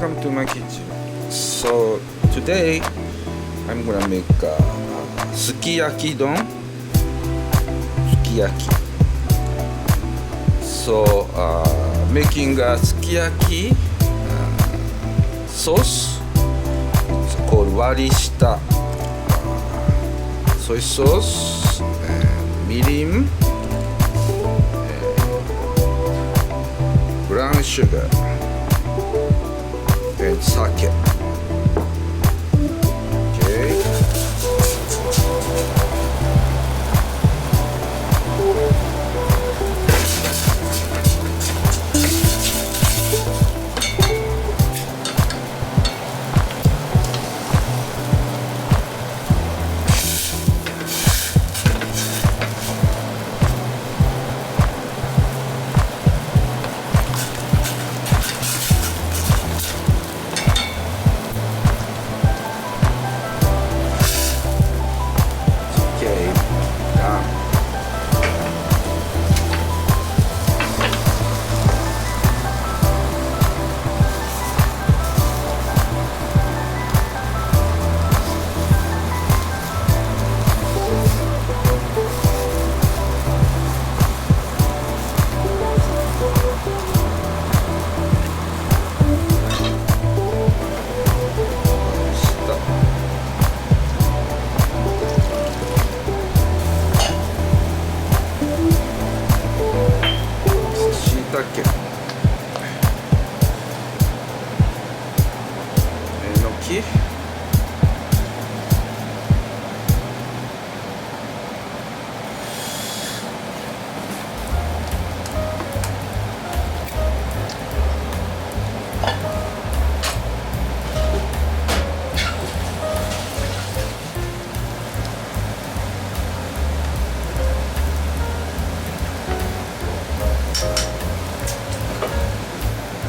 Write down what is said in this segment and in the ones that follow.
welcome to my kitchen. So today I'm gonna make Sukiyaki don. Sukiyaki. So making a Sukiyaki sauce. It's called warishita soy sauce, mirin, brown sugar, and sake. Okay.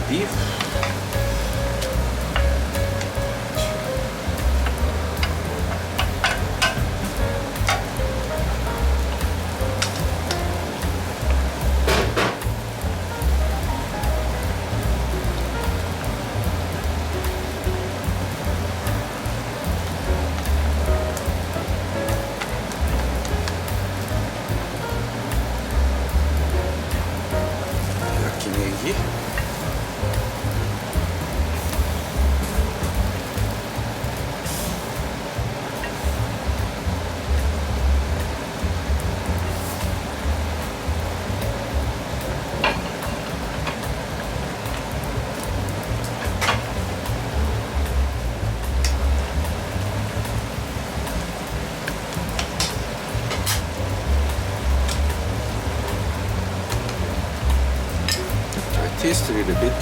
Beef.焼きネギ。Taste a little bit.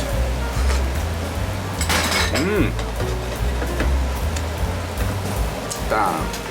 Damn.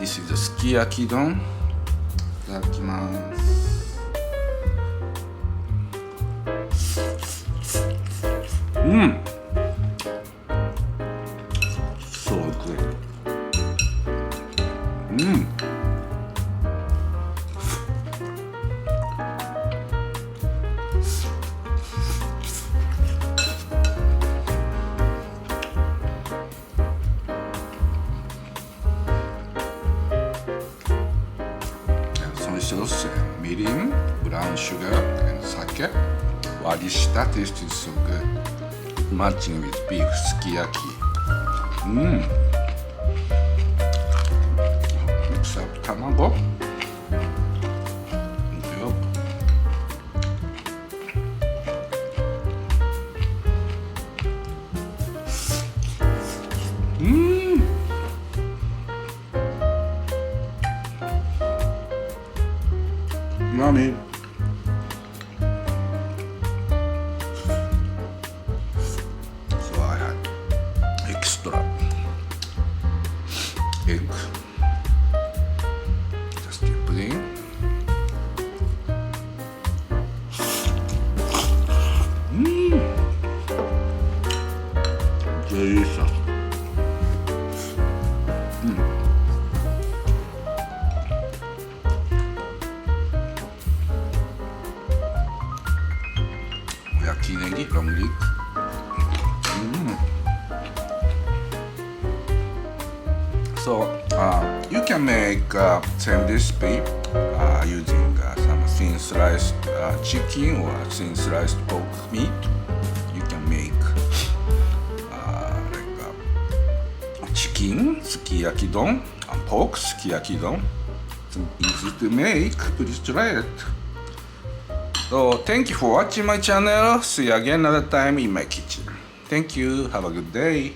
This is the Sukiyaki don. いただきます。So good. Sauce, mirin, brown sugar, and sake. Warishita taste is so good. Matching with beef sukiyaki. Mix up tamago. Yup. Yummy. So I had extra egg. Just dip it in. Delicious. Yakinegi long leek. So you can make same recipe using some thin sliced chicken or thin sliced pork meat. You can make like chicken sukiyaki don and pork sukiyaki don. It's easy to make. Please try it. So thank you for watching my channel. See you again another time in my kitchen. Thank you. Have a good day.